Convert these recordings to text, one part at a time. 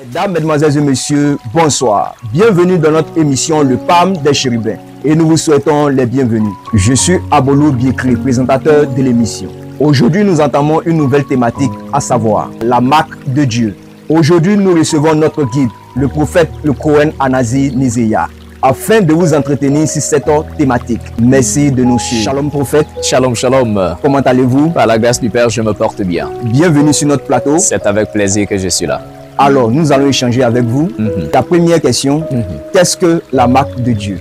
Mesdames, Mesdemoiselles et Messieurs, bonsoir. Bienvenue dans notre émission Le Palme des Chérubins et nous vous souhaitons les bienvenus. Je suis Abolo Biekri, présentateur de l'émission. Aujourd'hui, nous entamons une nouvelle thématique, à savoir la marque de Dieu. Aujourd'hui, nous recevons notre guide, le prophète le Cohen Anazi Nizeya, afin de vous entretenir sur cette thématique. Merci de nous suivre. Shalom prophète. Shalom, shalom. Comment allez-vous? Par la grâce du Père, je me porte bien. Bienvenue sur notre plateau. C'est avec plaisir que je suis là. Alors, nous allons échanger avec vous. La première question, qu'est-ce que la marque de Dieu?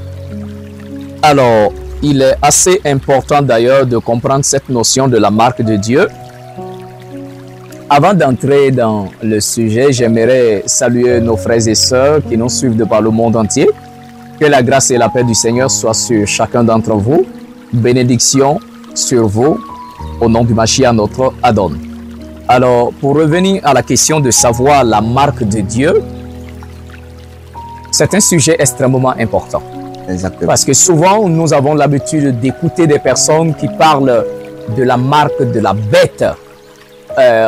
Alors, il est assez important d'ailleurs de comprendre cette notion de la marque de Dieu. Avant d'entrer dans le sujet, j'aimerais saluer nos frères et sœurs qui nous suivent de par le monde entier. Que la grâce et la paix du Seigneur soient sur chacun d'entre vous. Bénédiction sur vous, au nom du Mashiach, notre Adon. Alors, pour revenir à la question de savoir la marque de Dieu, c'est un sujet extrêmement important. Exactement. Parce que souvent, nous avons l'habitude d'écouter des personnes qui parlent de la marque de la bête.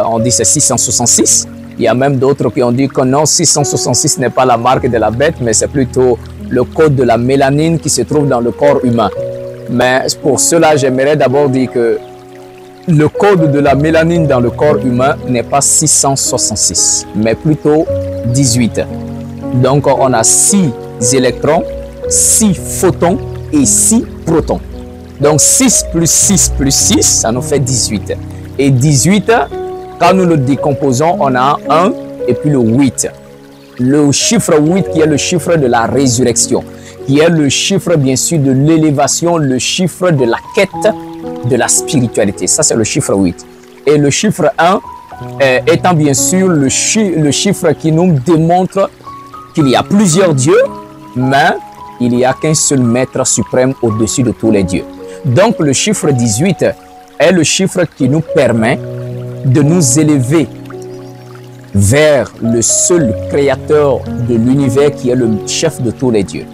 On dit c'est 666. Il y a même d'autres qui ont dit que non, 666 n'est pas la marque de la bête, mais c'est plutôt le code de la mélanine qui se trouve dans le corps humain. Mais pour cela, j'aimerais d'abord dire que le code de la mélanine dans le corps humain n'est pas 666, mais plutôt 18. Donc, on a 6 électrons, 6 photons et 6 protons. Donc, 6 plus 6 plus 6, ça nous fait 18. Et 18, quand nous le décomposons, on a 1 et puis le 8. Le chiffre 8 qui est le chiffre de la résurrection, qui est le chiffre bien sûr de l'élévation, le chiffre de la quête de la spiritualité. Ça, c'est le chiffre 8. Et le chiffre 1 étant bien sûr le chiffre qui nous démontre qu'il y a plusieurs dieux, mais il n'y a qu'un seul maître suprême au-dessus de tous les dieux. Donc, le chiffre 18 est le chiffre qui nous permet de nous élever vers le seul créateur de l'univers qui est le chef de tous les dieux.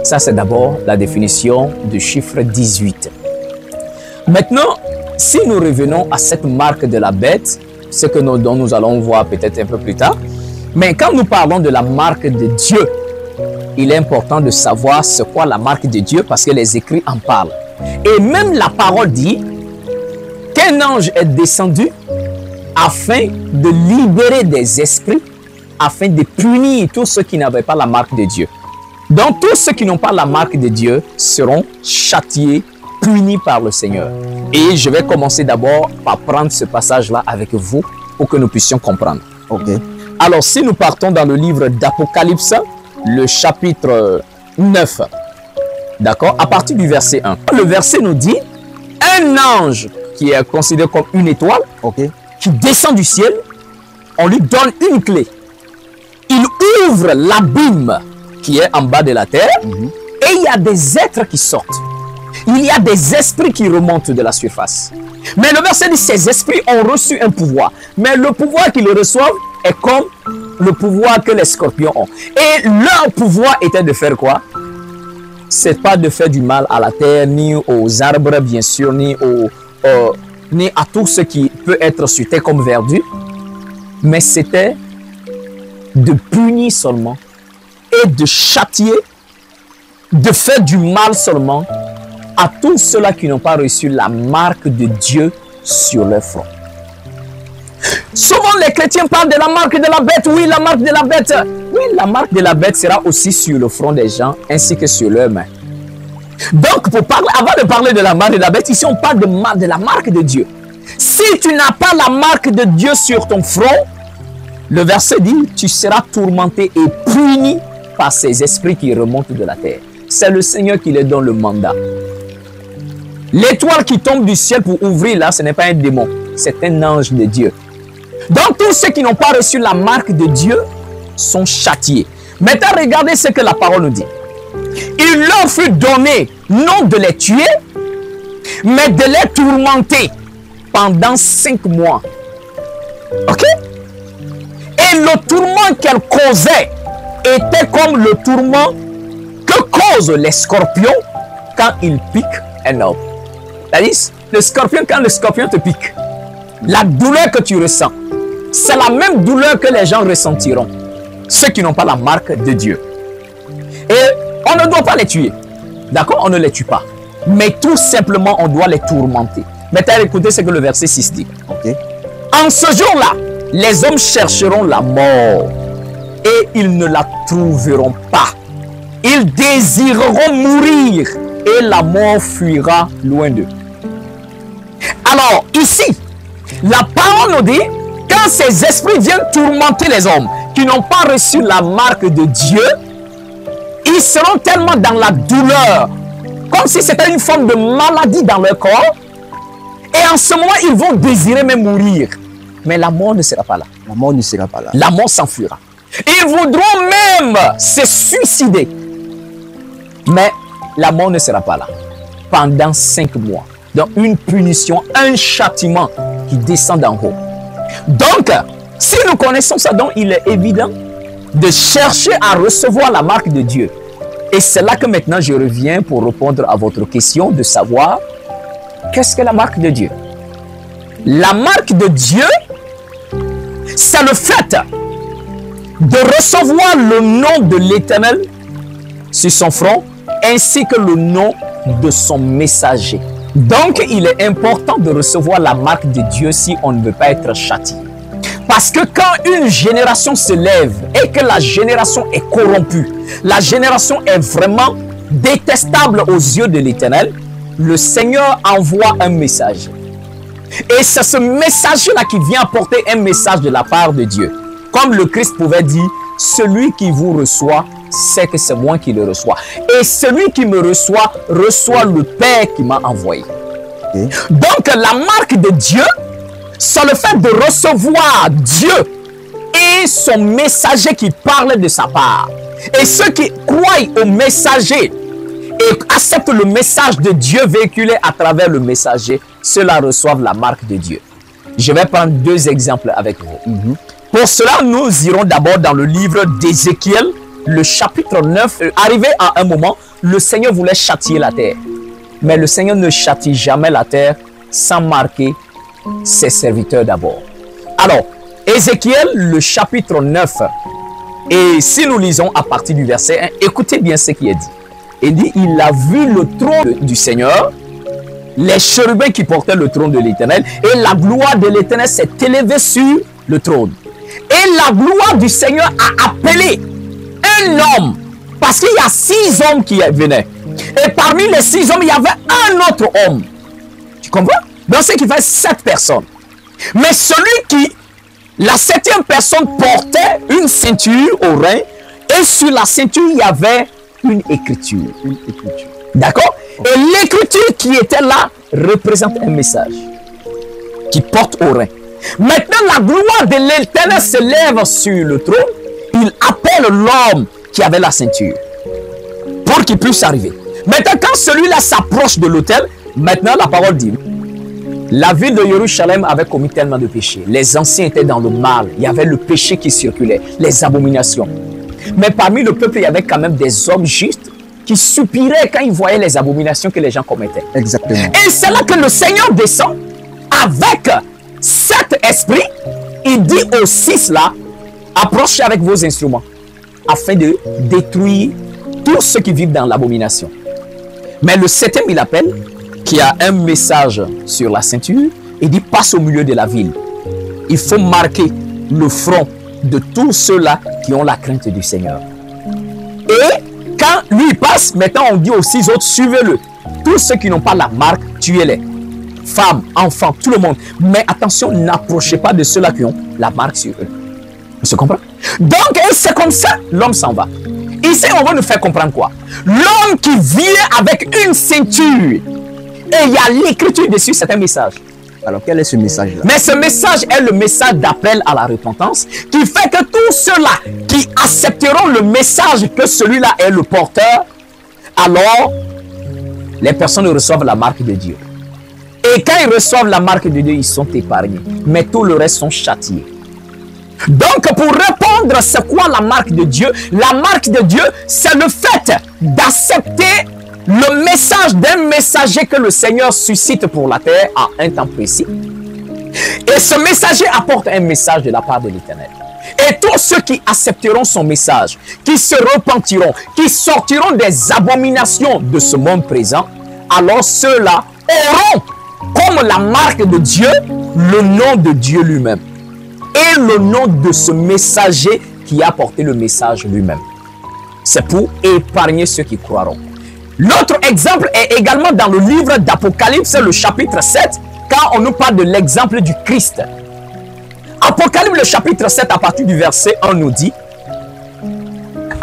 Ça, c'est d'abord la définition du chiffre 18. Maintenant, si nous revenons à cette marque de la bête, ce que dont nous allons voir peut-être un peu plus tard, mais quand nous parlons de la marque de Dieu, il est important de savoir c'est quoi la marque de Dieu parce que les écrits en parlent. Et même la parole dit qu'un ange est descendu afin de libérer des esprits, afin de punir tous ceux qui n'avaient pas la marque de Dieu. Donc tous ceux qui n'ont pas la marque de Dieu seront châtiés, punis par le Seigneur. Et je vais commencer d'abord par prendre ce passage-là avec vous pour que nous puissions comprendre. Ok. Alors si nous partons dans le livre d'Apocalypse, le chapitre 9, d'accord, à partir du verset 1. Le verset nous dit, un ange qui est considéré comme une étoile, qui descend du ciel, on lui donne une clé. Il ouvre l'abîme qui est en bas de la terre et il y a des êtres qui sortent. Il y a des esprits qui remontent de la surface. Mais le verset dit, ces esprits ont reçu un pouvoir. Mais le pouvoir qu'ils reçoivent est comme le pouvoir que les scorpions ont. Et leur pouvoir était de faire quoi? C'est pas de faire du mal à la terre, ni aux arbres, bien sûr, ni à tout ce qui peut être sur terre comme verdure. Mais c'était de punir seulement et de châtier, de faire du mal seulement à tous ceux-là qui n'ont pas reçu la marque de Dieu sur leur front. Souvent les chrétiens parlent de la marque de la bête. Oui, la marque de la bête. Oui, la marque de la bête sera aussi sur le front des gens ainsi que sur leurs mains. Donc, avant de parler de la marque de la bête, ici on parle de la marque de Dieu. Si tu n'as pas la marque de Dieu sur ton front, le verset dit, tu seras tourmenté et puni par ces esprits qui remontent de la terre. C'est le Seigneur qui leur donne le mandat. L'étoile qui tombe du ciel pour ouvrir là, ce n'est pas un démon, c'est un ange de Dieu. Donc tous ceux qui n'ont pas reçu la marque de Dieu sont châtiés. Maintenant regardez ce que la parole nous dit. Il leur fut donné non de les tuer, mais de les tourmenter pendant 5 mois. Ok? Et le tourment qu'elle causait était comme le tourment que causent les scorpions quand ils piquent un homme. C'est-à-dire, le scorpion, quand le scorpion te pique, la douleur que tu ressens, c'est la même douleur que les gens ressentiront. ceux qui n'ont pas la marque de Dieu. Et on ne doit pas les tuer. D'accord? On ne les tue pas. Mais tout simplement, on doit les tourmenter. Maintenant, écoutez ce que le verset 6 dit. Ok. En ce jour-là, les hommes chercheront la mort et ils ne la trouveront pas. Ils désireront mourir et la mort fuira loin d'eux. Alors, ici, la parole nous dit, quand ces esprits viennent tourmenter les hommes qui n'ont pas reçu la marque de Dieu, ils seront tellement dans la douleur, comme si c'était une forme de maladie dans leur corps. Et en ce moment, ils vont désirer même mourir. Mais la mort ne sera pas là. La mort ne sera pas là. La mort s'enfuira. Ils voudront même se suicider. Mais la mort ne sera pas là. Pendant 5 mois. Donc une punition, un châtiment qui descend d'en haut. Donc, si nous connaissons ça, donc il est évident de chercher à recevoir la marque de Dieu. Et c'est là que maintenant je reviens pour répondre à votre question de savoir qu'est-ce que la marque de Dieu? La marque de Dieu, c'est le fait de recevoir le nom de l'Éternel sur son front ainsi que le nom de son messager. Donc, il est important de recevoir la marque de Dieu si on ne veut pas être châtié. Parce que quand une génération se lève et que la génération est corrompue, la génération est vraiment détestable aux yeux de l'Éternel, le Seigneur envoie un message. Et c'est ce message-là qui vient apporter un message de la part de Dieu. Comme le Christ pouvait dire, celui qui vous reçoit, sait que c'est moi qui le reçois. Et celui qui me reçoit, reçoit le Père qui m'a envoyé. Okay. Donc la marque de Dieu, c'est le fait de recevoir Dieu et son messager qui parle de sa part. Et ceux qui croient au messager et acceptent le message de Dieu véhiculé à travers le messager, ceux-là reçoivent la marque de Dieu. Je vais prendre 2 exemples avec vous. Pour cela, nous irons d'abord dans le livre d'Ézéchiel, le chapitre 9. Arrivé à un moment, le Seigneur voulait châtier la terre. Mais le Seigneur ne châtie jamais la terre sans marquer ses serviteurs d'abord. Alors, Ézéchiel, le chapitre 9. Et si nous lisons à partir du verset 1, écoutez bien ce qui est dit. Il dit, il a vu le trône du Seigneur, les chérubins qui portaient le trône de l'Éternel, et la gloire de l'Éternel s'est élevée sur le trône. Et la gloire du Seigneur a appelé un homme, parce qu'il y a 6 hommes qui venaient. Et parmi les 6 hommes, il y avait un autre homme. Tu comprends? Donc, ce qui fait 7 personnes. Mais celui qui, la 7e personne, portait une ceinture au rein, et sur la ceinture, il y avait une écriture. D'accord? Et l'écriture qui était là représente un message qui porte au rein. Maintenant, la gloire de l'Éternel se lève sur le trône. Il appelle l'homme qui avait la ceinture pour qu'il puisse arriver. Maintenant, quand celui-là s'approche de l'autel, maintenant la parole dit, la ville de Jérusalem avait commis tellement de péchés. Les anciens étaient dans le mal. Il y avait le péché qui circulait, les abominations. Mais parmi le peuple, il y avait quand même des hommes justes qui soupiraient quand ils voyaient les abominations que les gens commettaient. Exactement. Et c'est là que le Seigneur descend avec 7 esprits. Il dit aux 6 là, approchez avec vos instruments afin de détruire tous ceux qui vivent dans l'abomination. Mais le 7e, il appelle, qui a un message sur la ceinture, il dit, passe au milieu de la ville. Il faut marquer le front de tous ceux-là qui ont la crainte du Seigneur. Et quand lui passe, maintenant on dit aux 6 autres, suivez-le. Tous ceux qui n'ont pas la marque, tuez-les. Femmes, enfants, tout le monde. Mais attention, n'approchez pas de ceux-là qui ont la marque sur eux. On se comprend? Donc, c'est comme ça, l'homme s'en va. Ici, on va nous faire comprendre quoi? L'homme qui vient avec une ceinture, et il y a l'écriture dessus, c'est un message. Alors, quel est ce message-là? Mais ce message est le message d'appel à la repentance qui fait que tous ceux-là qui accepteront le message que celui-là est le porteur, alors les personnes reçoivent la marque de Dieu. Et quand ils reçoivent la marque de Dieu, ils sont épargnés. Mais tout le reste sont châtiés. Donc, pour répondre, c'est quoi la marque de Dieu? La marque de Dieu, c'est le fait d'accepter le message d'un messager que le Seigneur suscite pour la terre à un temps précis. Et ce messager apporte un message de la part de l'Éternel. Et tous ceux qui accepteront son message, qui se repentiront, qui sortiront des abominations de ce monde présent, alors ceux-là auront comme la marque de Dieu le nom de Dieu lui-même et le nom de ce messager qui a porté le message lui-même. C'est pour épargner ceux qui croiront. L'autre exemple est également dans le livre d'Apocalypse, le chapitre 7, quand on nous parle de l'exemple du Christ. Apocalypse, le chapitre 7, à partir du verset 1, nous dit: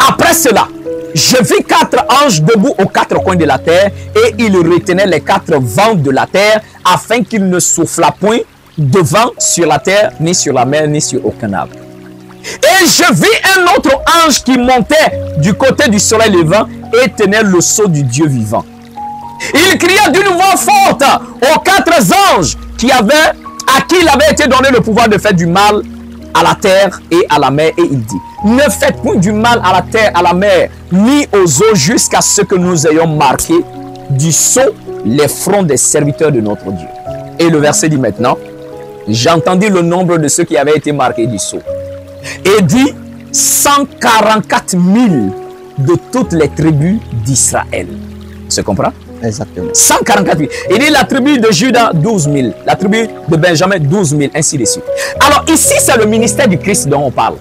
après cela, je vis 4 anges debout aux 4 coins de la terre, et ils retenaient les 4 vents de la terre, afin qu'il ne soufflât point de vent sur la terre, ni sur la mer, ni sur aucun arbre. Et je vis un autre ange qui montait du côté du soleil levant et tenait le sceau du Dieu vivant. Il cria d'une voix forte aux 4 anges à qui il avait été donné le pouvoir de faire du mal à la terre et à la mer. Et il dit: ne faites point du mal à la terre, à la mer, ni aux eaux, jusqu'à ce que nous ayons marqué du sceau les fronts des serviteurs de notre Dieu. Et le verset dit maintenant: j'entendis le nombre de ceux qui avaient été marqués du sceau. Et dit 144 000 de toutes les tribus d'Israël. Se comprend? Exactement. 144 000. Il dit la tribu de Juda, 12 000. La tribu de Benjamin, 12 000, ainsi de suite. Alors ici, c'est le ministère du Christ dont on parle.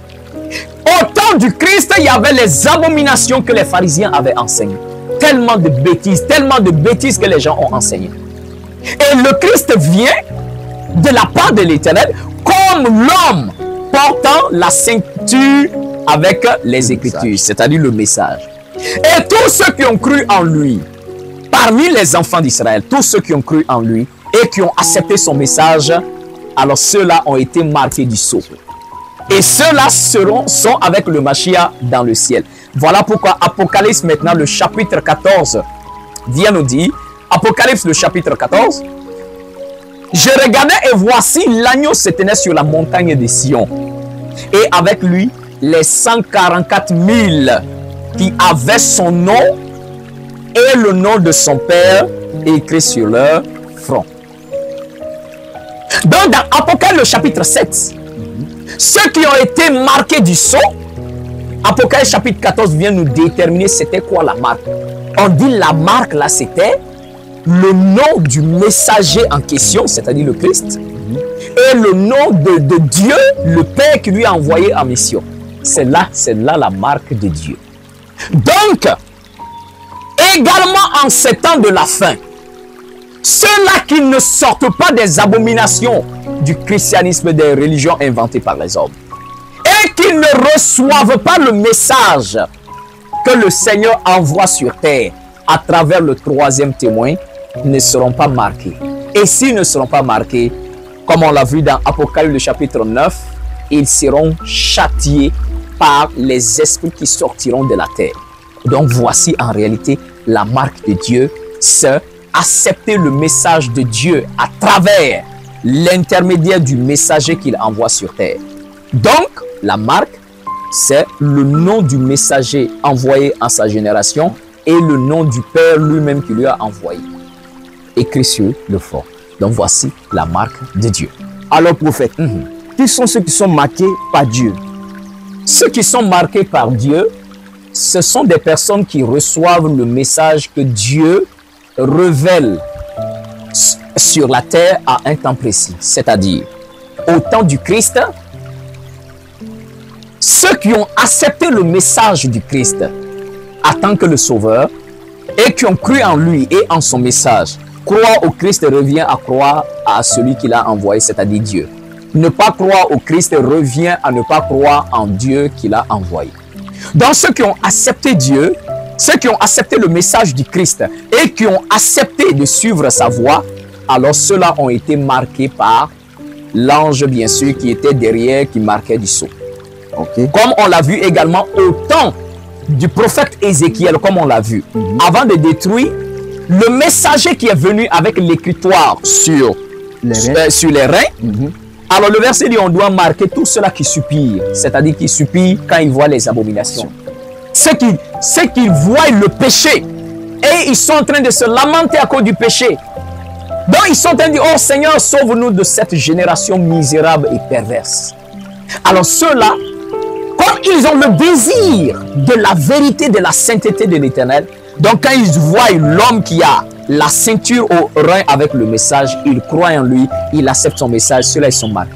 Au temps du Christ, il y avait les abominations que les pharisiens avaient enseignées. Tellement de bêtises que les gens ont enseignées. Et le Christ vient de la part de l'Éternel comme l'homme portant la ceinture avec les Écritures, c'est-à-dire le message. Et tous ceux qui ont cru en lui, parmi les enfants d'Israël, tous ceux qui ont cru en lui et qui ont accepté son message, alors ceux-là ont été marqués du sceau. Et ceux-là sont avec le Mashiach dans le ciel. Voilà pourquoi Apocalypse maintenant, le chapitre 14, vient nous dire, Apocalypse le chapitre 14, je regardais et voici l'agneau se tenait sur la montagne de Sion. Et avec lui, les 144 000 qui avaient son nom et le nom de son Père écrit sur leur front. Donc dans Apocalypse le chapitre 7, ceux qui ont été marqués du sceau, Apocalypse chapitre 14 vient nous déterminer c'était quoi la marque. On dit la marque là c'était le nom du messager en question, c'est-à-dire le Christ, et le nom de Dieu, le Père qui lui a envoyé en mission. C'est là la marque de Dieu. Donc, également en ces temps de la fin, ceux-là qui ne sortent pas des abominations du christianisme, des religions inventées par les hommes, et qui ne reçoivent pas le message que le Seigneur envoie sur terre à travers le 3e témoin, ne seront pas marqués. Et s'ils ne seront pas marqués, comme on l'a vu dans Apocalypse le chapitre 9, ils seront châtiés par les esprits qui sortiront de la terre. Donc voici en réalité la marque de Dieu, c'est accepter le message de Dieu à travers l'intermédiaire du messager qu'il envoie sur terre. Donc la marque, c'est le nom du messager envoyé en sa génération et le nom du Père lui-même qui lui a envoyé, écrit sur le front. Donc voici la marque de Dieu. Alors prophète, qui sont ceux qui sont marqués par Dieu? Ceux qui sont marqués par Dieu, ce sont des personnes qui reçoivent le message que Dieu révèle sur la terre à un temps précis. C'est-à-dire, au temps du Christ, ceux qui ont accepté le message du Christ en tant que le Sauveur et qui ont cru en lui et en son message, croire au Christ revient à croire à celui qui l'a envoyé, c'est-à-dire Dieu. Ne pas croire au Christ revient à ne pas croire en Dieu qui l'a envoyé. Donc ceux qui ont accepté Dieu, ceux qui ont accepté le message du Christ et qui ont accepté de suivre sa voie, alors ceux-là ont été marqués par l'ange, bien sûr, qui était derrière, qui marquait du sceau. Okay. Comme on l'a vu également au temps du prophète Ézéchiel, comme on l'a vu, avant de détruire, le messager qui est venu avec l'écritoire sur les reins, alors le verset dit on doit marquer tout cela qui supplie, c'est-à-dire qui supplie quand ils voient les abominations. Ceux qui voient le péché et ils sont en train de se lamenter à cause du péché. Donc ils sont en train de dire, oh Seigneur, sauve-nous de cette génération misérable et perverse. Alors ceux-là, comme ils ont le désir de la vérité, de la sainteté de l'Éternel, donc quand ils voient l'homme qui a la ceinture au rein avec le message, ils croient en lui, ils acceptent son message, ceux-là ils sont marqués.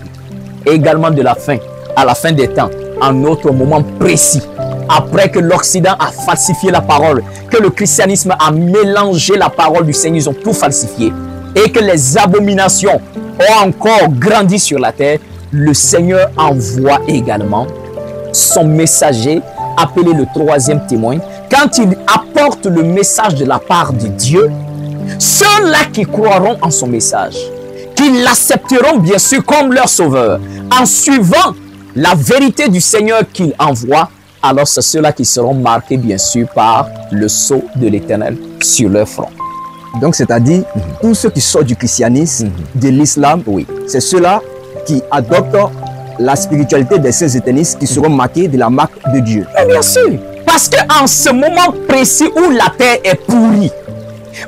Et également de la fin, à la fin des temps, en autre moment précis, après que l'Occident a falsifié la parole, que le christianisme a mélangé la parole du Seigneur, ils ont tout falsifié, et que les abominations ont encore grandi sur la terre, le Seigneur envoie également son messager, appelé le troisième témoin. Quand il apporte le message de la part de Dieu, ceux-là qui croiront en son message, qui l'accepteront bien sûr comme leur sauveur, en suivant la vérité du Seigneur qu'il envoie, alors c'est ceux-là qui seront marqués bien sûr par le sceau de l'Éternel sur leur front. Donc, c'est-à-dire, tous ceux qui sortent du christianisme, de l'islam, Oui. c'est ceux-là qui adoptent la spiritualité des saints éternistes qui seront marqués de la marque de Dieu. Mais bien sûr, parce qu'en ce moment précis où la terre est pourrie,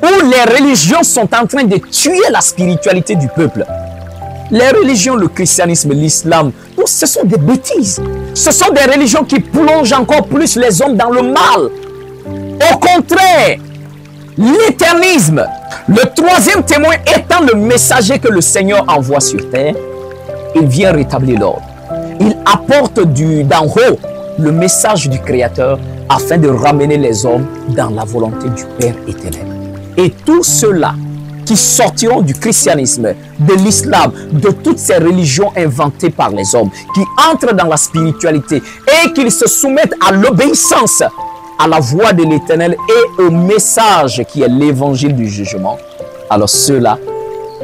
où les religions sont en train de tuer la spiritualité du peuple, les religions, le christianisme, l'islam, ce sont des bêtises. Ce sont des religions qui plongent encore plus les hommes dans le mal. Au contraire, l'éternisme, le troisième témoin étant le messager que le Seigneur envoie sur terre, il vient rétablir l'ordre. Il apporte d'en haut le message du Créateur afin de ramener les hommes dans la volonté du Père éternel. Et tous ceux-là qui sortiront du christianisme, de l'islam, de toutes ces religions inventées par les hommes, qui entrent dans la spiritualité et qu'ils se soumettent à l'obéissance à la voix de l'Éternel et au message qui est l'évangile du jugement, alors ceux-là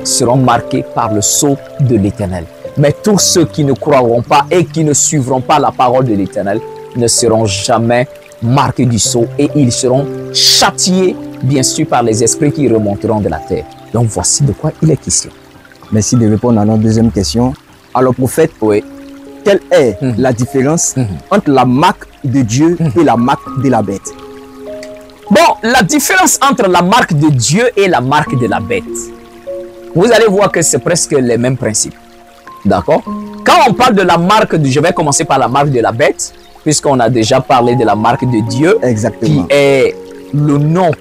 seront marqués par le sceau de l'Éternel. Mais tous ceux qui ne croiront pas et qui ne suivront pas la parole de l'Éternel ne seront jamais marqués du sceau et ils seront châtiés, bien sûr, par les esprits qui remonteront de la terre. Donc voici de quoi il est question. Merci de répondre à notre deuxième question. Alors, prophète, Oui. quelle est la différence entre la marque de Dieu et la marque de la bête? Bon, la différence entre la marque de Dieu et la marque de la bête, vous allez voir que c'est presque les mêmes principes. D'accord? Quand on parle de la marque de... Je vais commencer par la marque de la bête, puisqu'on a déjà parlé de la marque de Dieu, Exactement. qui est le nom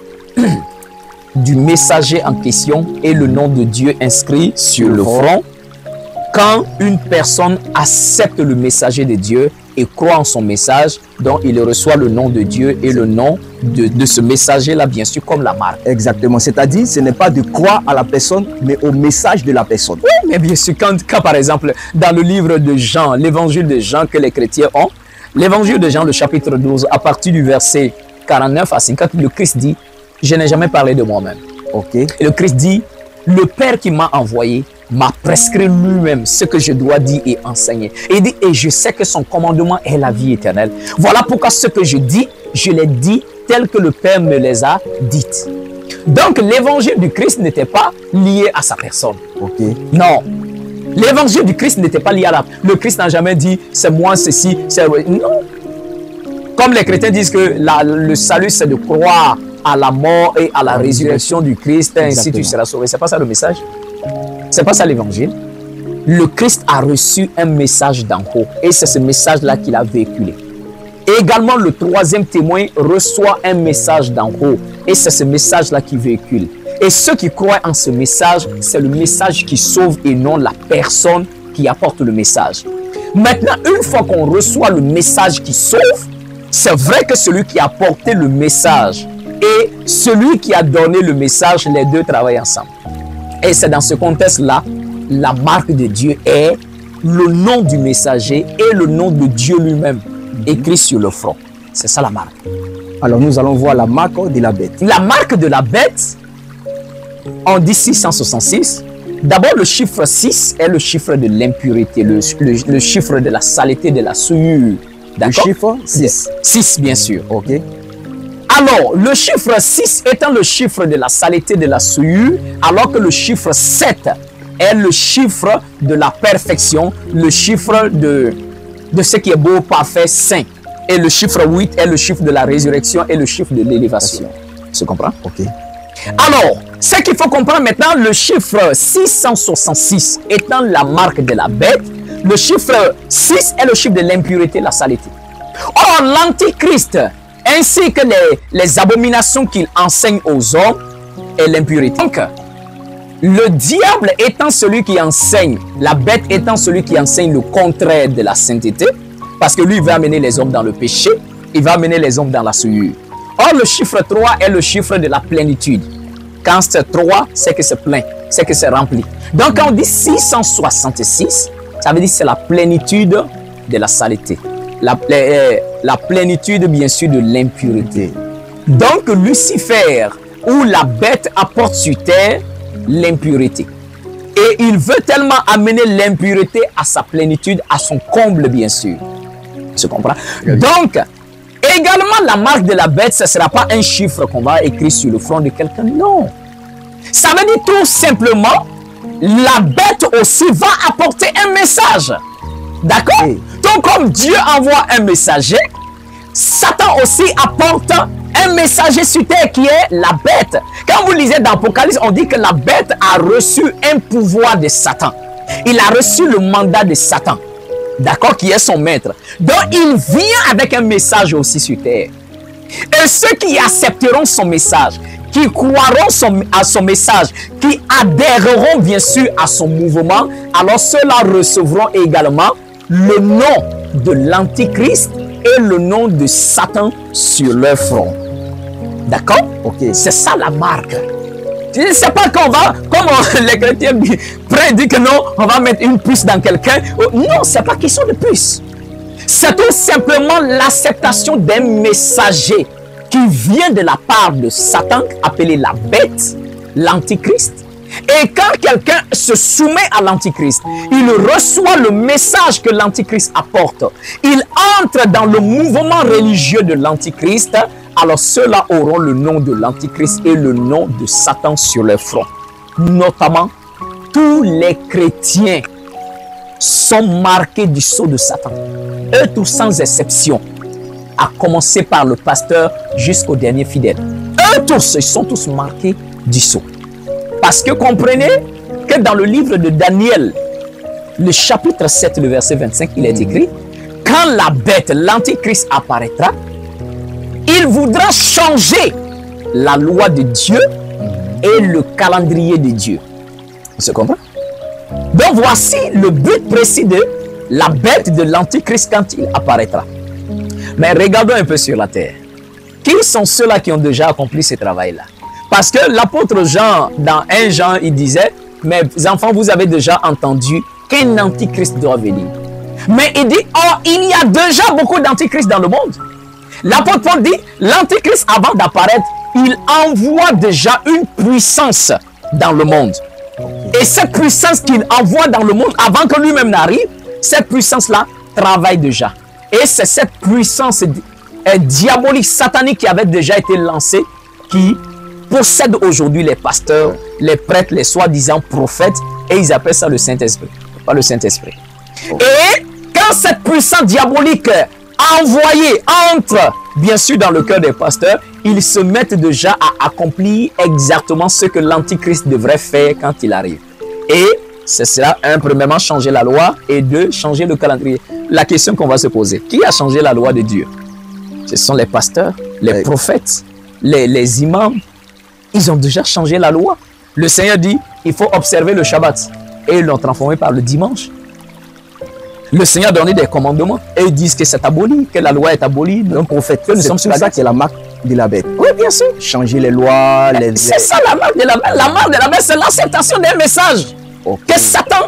du messager en question et le nom de Dieu inscrit sur le front. Quand une personne accepte le messager de Dieu et croit en son message, donc il reçoit le nom de Dieu et le nom de ce messager-là, bien sûr, comme la marque. Exactement. C'est-à-dire, ce n'est pas de croire à la personne, mais au message de la personne. Oui, mais bien sûr, quand par exemple, dans le livre de Jean, l'évangile de Jean que les chrétiens ont, l'évangile de Jean, le chapitre 12, à partir du verset 49 à 50, le Christ dit, je n'ai jamais parlé de moi-même. Ok. Et le Christ dit, le Père qui m'a envoyé m'a prescrit lui-même ce que je dois dire et enseigner. Et il dit, et je sais que son commandement est la vie éternelle. Voilà pourquoi ce que je dis, je l'ai dit tel que le Père me les a dites. Donc l'évangile du Christ n'était pas lié à sa personne. Ok. Non. L'évangile du Christ n'était pas lié à la... Le Christ n'a jamais dit, c'est moi ceci, c'est... Non. Comme les chrétiens disent que le salut, c'est de croire à la mort et à la résurrection du Christ, ainsi tu seras sauvé. C'est pas ça le message? C'est pas ça l'évangile. Le Christ a reçu un message d'en haut et c'est ce message-là qu'il a véhiculé. Et également, le troisième témoin reçoit un message d'en haut et c'est ce message-là qu'il véhicule. Et ceux qui croient en ce message, c'est le message qui sauve et non la personne qui apporte le message. Maintenant, une fois qu'on reçoit le message qui sauve, c'est vrai que celui qui a porté le message et celui qui a donné le message, les deux travaillent ensemble. Et c'est dans ce contexte-là, la marque de Dieu est le nom du messager et le nom de Dieu lui-même écrit sur le front. C'est ça la marque. Alors, nous allons voir la marque de la bête. La marque de la bête, on dit 666. D'abord, le chiffre 6 est le chiffre de l'impurité, le chiffre de la saleté, de la souillure. Le chiffre 6. 6, bien sûr. Ok. Alors, le chiffre 6 étant le chiffre de la saleté, de la souillure, alors que le chiffre 7 est le chiffre de la perfection, le chiffre de ce qui est beau, parfait, saint. Et le chiffre 8 est le chiffre de la résurrection et le chiffre de l'élévation. Tu comprends? Ok. Alors, ce qu'il faut comprendre maintenant, le chiffre 666 étant la marque de la bête, le chiffre 6 est le chiffre de l'impureté, la saleté. Or, l'antichrist, ainsi que les abominations qu'il enseigne aux hommes, est l'impurité. Donc, le diable étant celui qui enseigne, la bête étant celui qui enseigne le contraire de la sainteté, parce que lui, il va amener les hommes dans le péché, il va amener les hommes dans la souillure. Or, le chiffre 3 est le chiffre de la plénitude. Quand c'est 3, c'est que c'est plein, c'est que c'est rempli. Donc, quand on dit 666, ça veut dire que c'est la plénitude de la saleté. La plénitude, bien sûr, de l'impureté. Donc, Lucifer, ou la bête, apporte sur terre l'impureté. Et il veut tellement amener l'impureté à sa plénitude, à son comble, bien sûr. Tu comprends? Donc, également, la marque de la bête, ce ne sera pas un chiffre qu'on va écrire sur le front de quelqu'un. Non. Ça veut dire tout simplement, la bête aussi va apporter un message. D'accord? Oui. Donc, comme Dieu envoie un messager, Satan aussi apporte un messager sur terre qui est la bête. Quand vous lisez dans l'Apocalypse, on dit que la bête a reçu un pouvoir de Satan. Il a reçu le mandat de Satan. D'accord, qui est son maître. Donc, il vient avec un message aussi sur terre. Et ceux qui accepteront son message, qui croiront à son message, qui adhéreront bien sûr à son mouvement, alors ceux-là recevront également le nom de l'Antichrist et le nom de Satan sur leur front. D'accord? Ok. C'est ça la marque. C'est pas qu'on va, comme les chrétiens prédisent que non, on va mettre une puce dans quelqu'un. Non, c'est pas question de puce. C'est tout simplement l'acceptation d'un messager qui vient de la part de Satan, appelé la bête, l'antichrist. Et quand quelqu'un se soumet à l'antichrist, il reçoit le message que l'antichrist apporte. Il entre dans le mouvement religieux de l'antichrist. Alors ceux-là auront le nom de l'antichrist et le nom de Satan sur leur front. Notamment, tous les chrétiens sont marqués du sceau de Satan. Eux tous sans exception. À commencer par le pasteur jusqu'au dernier fidèle. Eux tous, ils sont tous marqués du sceau. Parce que comprenez que dans le livre de Daniel, le chapitre 7, le verset 25, il est écrit, quand la bête, l'antichrist apparaîtra, il voudra changer la loi de Dieu et le calendrier de Dieu. Vous se comprenez? Donc voici le but précis de la bête de l'antichrist quand il apparaîtra. Mais regardons un peu sur la terre. Qui sont ceux-là qui ont déjà accompli ce travail-là? Parce que l'apôtre Jean, dans 1 Jean, il disait, mes enfants, vous avez déjà entendu qu'un antichrist doit venir. Mais il dit, oh, il y a déjà beaucoup d'antichrists dans le monde. L'apôtre Paul dit, l'antichrist, avant d'apparaître, il envoie déjà une puissance dans le monde. Et cette puissance qu'il envoie dans le monde, avant que lui-même n'arrive, cette puissance-là travaille déjà. Et c'est cette puissance diabolique, satanique qui avait déjà été lancée, qui possède aujourd'hui les pasteurs, les prêtres, les soi-disant prophètes, et ils appellent ça le Saint-Esprit. Pas le Saint-Esprit. Et quand cette puissance diabolique envoyée entre, bien sûr, dans le cœur des pasteurs, ils se mettent déjà à accomplir exactement ce que l'antichrist devrait faire quand il arrive. Et c'est cela, un, premièrement, changer la loi, et deux, changer le calendrier. La question qu'on va se poser, qui a changé la loi de Dieu? Ce sont les pasteurs, les prophètes, les imams. Ils ont déjà changé la loi. Le Seigneur dit, il faut observer le Shabbat. Et ils l'ont transformé par le dimanche. Le Seigneur a donné des commandements. Et ils disent que c'est aboli, que la loi est abolie. Donc, prophète, nous sommes sur ça. C'est la marque de la bête. Oui, bien sûr. Changer les lois. C'est ça la marque de la bête. La marque de la bête, c'est l'acceptation d'un message. Que Satan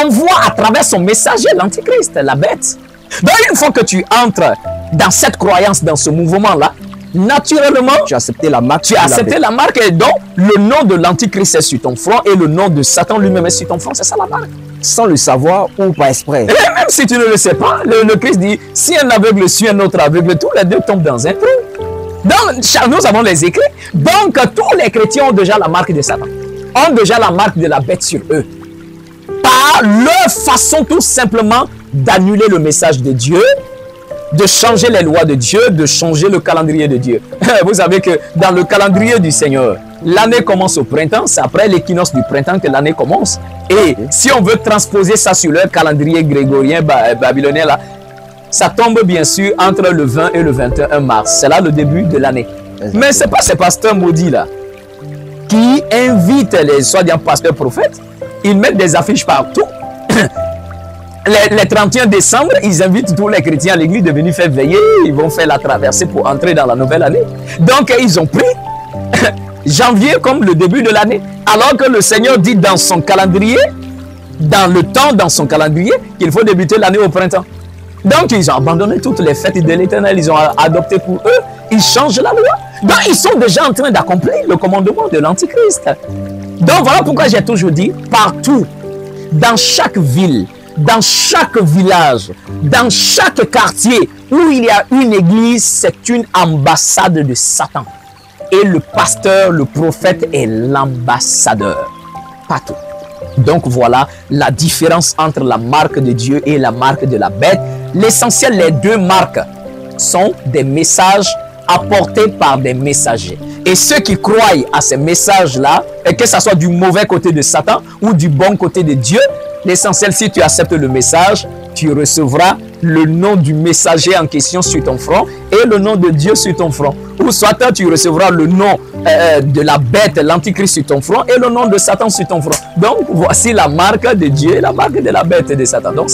envoie à travers son messager, l'antichrist, la bête. Donc, une fois que tu entres dans cette croyance, dans ce mouvement-là, naturellement, tu as accepté la marque. Tu as accepté la marque et donc le nom de l'antichrist est sur ton front et le nom de Satan lui-même est sur ton front. C'est ça la marque. Sans le savoir ou pas exprès. Et même si tu ne le sais pas, le Christ dit, si un aveugle suit un autre aveugle, tous les deux tombent dans un trou. Donc, nous avons les écrits. Donc, tous les chrétiens ont déjà la marque de Satan. Ont déjà la marque de la bête sur eux. Par leur façon tout simplement d'annuler le message de Dieu, de changer les lois de Dieu, de changer le calendrier de Dieu. Vous savez que dans le calendrier du Seigneur, l'année commence au printemps, c'est après l'équinoxe du printemps que l'année commence. Et si on veut transposer ça sur leur calendrier grégorien babylonien, là, ça tombe bien sûr entre le 20 et le 21 mars. C'est là le début de l'année. Mais ce n'est pas ces pasteurs maudits là qui invitent les soi-disant pasteurs prophètes. Ils mettent des affiches partout. Les 31 décembre, ils invitent tous les chrétiens à l'église de venir faire veiller. Ils vont faire la traversée pour entrer dans la nouvelle année. Donc, ils ont pris janvier comme le début de l'année. Alors que le Seigneur dit dans son calendrier, dans son calendrier, qu'il faut débuter l'année au printemps. Donc, ils ont abandonné toutes les fêtes de l'Éternel. Ils ont adopté pour eux. Ils changent la loi. Donc, ils sont déjà en train d'accomplir le commandement de l'Antichrist. Donc, voilà pourquoi j'ai toujours dit, partout, dans chaque ville, dans chaque village, dans chaque quartier où il y a une église, c'est une ambassade de Satan. Et le pasteur, le prophète est l'ambassadeur. Partout. Donc voilà la différence entre la marque de Dieu et la marque de la bête. L'essentiel, les deux marques sont des messages apportés par des messagers. Et ceux qui croient à ces messages-là, et que ce soit du mauvais côté de Satan ou du bon côté de Dieu, l'essentiel, si tu acceptes le message, tu recevras le nom du messager en question sur ton front et le nom de Dieu sur ton front. Ou soit tu recevras le nom de la bête, l'antichrist sur ton front et le nom de Satan sur ton front. Donc, voici la marque de Dieu et la marque de la bête et de Satan. Donc,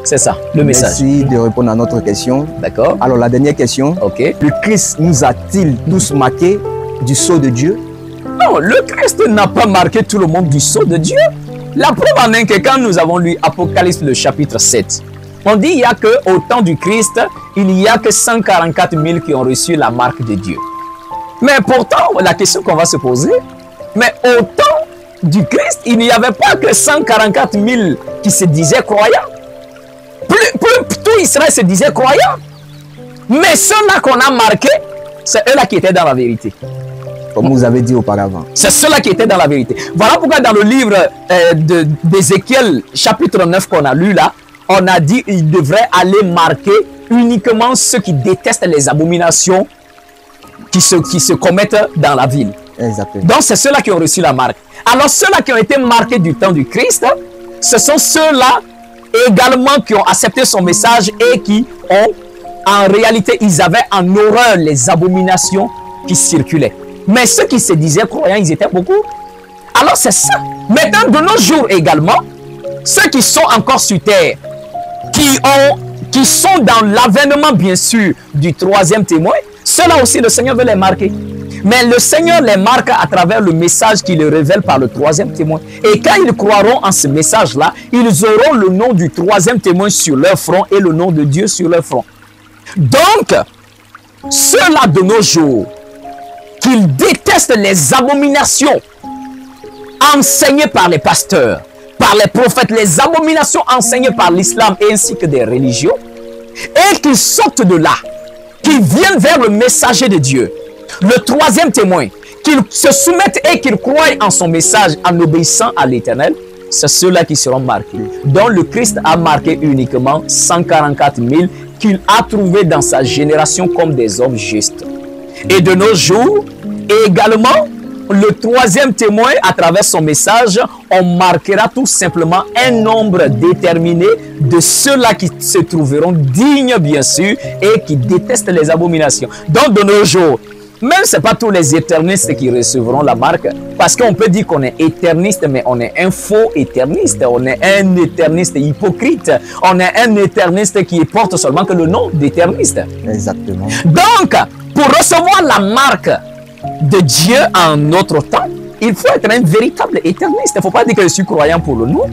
c'est ça, le message. Merci de répondre à notre question. D'accord. Alors, la dernière question. Ok. Le Christ nous a-t-il tous marqués du sceau de Dieu? Non, le Christ n'a pas marqué tout le monde du sceau de Dieu. La preuve en est que quand nous avons lu Apocalypse, le chapitre 7, on dit il y a que au temps du Christ, il n'y a que 144 000 qui ont reçu la marque de Dieu. Mais pourtant, la question qu'on va se poser, mais au temps du Christ, il n'y avait pas que 144 000 qui se disaient croyants. Tout Israël se disait croyant. Mais ceux-là qu'on a marqués, c'est eux-là qui étaient dans la vérité. Comme vous avez dit auparavant. C'est ceux-là qui étaient dans la vérité. Voilà pourquoi dans le livre d'Ézéchiel, chapitre 9 qu'on a lu là, on a dit qu'il devrait aller marquer uniquement ceux qui détestent les abominations qui se commettent dans la ville. Exactement. Donc c'est ceux-là qui ont reçu la marque. Alors ceux-là qui ont été marqués du temps du Christ, ce sont ceux-là également qui ont accepté son message et qui ont, en réalité, ils avaient en horreur les abominations qui circulaient. Mais ceux qui se disaient croyants, ils étaient beaucoup. Alors c'est ça. Maintenant, de nos jours également, ceux qui sont encore sur terre, qui sont dans l'avènement, bien sûr, du troisième témoin, ceux-là aussi, le Seigneur veut les marquer. Mais le Seigneur les marque à travers le message qu'il révèle par le troisième témoin. Et quand ils croiront en ce message-là, ils auront le nom du troisième témoin sur leur front et le nom de Dieu sur leur front. Donc, ceux-là de nos jours, qu'ils détestent les abominations enseignées par les pasteurs, par les prophètes, les abominations enseignées par l'islam et ainsi que des religions, et qu'ils sortent de là, qu'ils viennent vers le messager de Dieu, le troisième témoin, qu'ils se soumettent et qu'ils croient en son message en obéissant à l'Éternel, c'est ceux-là qui seront marqués. Donc le Christ a marqué uniquement 144 000 qu'il a trouvés dans sa génération comme des hommes justes. Et de nos jours, également, le troisième témoin, à travers son message, on marquera tout simplement un nombre déterminé de ceux-là qui se trouveront dignes, bien sûr, et qui détestent les abominations. Donc, de nos jours, même ce n'est pas tous les éternistes qui recevront la marque, parce qu'on peut dire qu'on est éterniste, mais on est un faux éterniste, on est un éterniste hypocrite, on est un éterniste qui porte seulement que le nom d'éterniste. Exactement. Donc, pour recevoir la marque de Dieu en notre temps, il faut être un véritable éterniste. Il ne faut pas dire que je suis croyant pour le nom.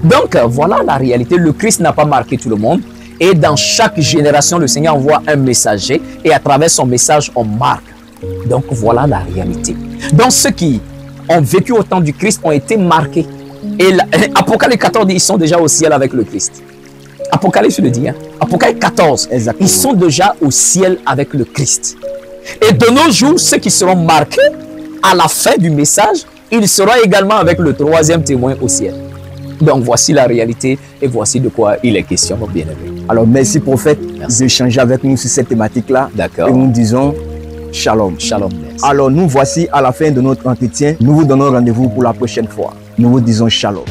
Donc, voilà la réalité. Le Christ n'a pas marqué tout le monde. Et dans chaque génération, le Seigneur envoie un messager. Et à travers son message, on marque. Donc, voilà la réalité. Donc, ceux qui ont vécu au temps du Christ ont été marqués. Et Apocalypse 14 dit, ils sont déjà au ciel avec le Christ. Apocalypse le dit. Hein? Apocalypse 14, exactement. Ils sont déjà au ciel avec le Christ. Et de nos jours, ceux qui seront marqués à la fin du message, ils seront également avec le troisième témoin au ciel. Donc voici la réalité et voici de quoi il est question, mon bien-aimé. Alors merci prophète d'échanger avec nous sur cette thématique-là. D'accord. Et nous disons shalom. Shalom. Merci. Alors nous voici à la fin de notre entretien. Nous vous donnons rendez-vous pour la prochaine fois. Nous vous disons shalom.